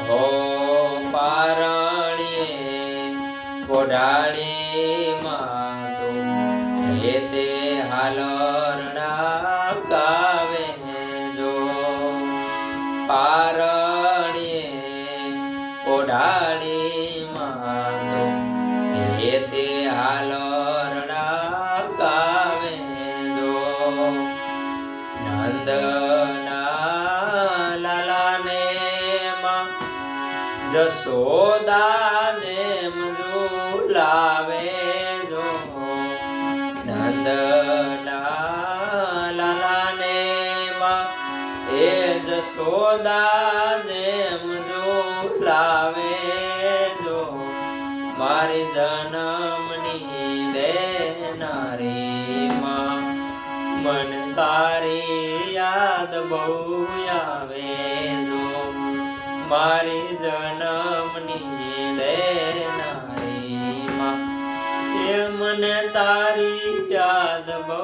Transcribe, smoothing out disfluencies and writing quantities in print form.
હો પારણીએ પોઢાડી માં તો તે હાલરડા ગાવે જો પારણીએ પોઢાડી માં તો તે હાલરડા ગાવે જો નંદના લાલાને માં જશોદા જેમ ઝુલાવે જો નંદના લાલાને માં એ જશોદા જેમ ઝુલાવે જો મારી જન્મની દેનારી માં મન તારી યાદ બહુ આવે જો મારી જન્મની દેનારી માં એ મને તારી યાદ બહુ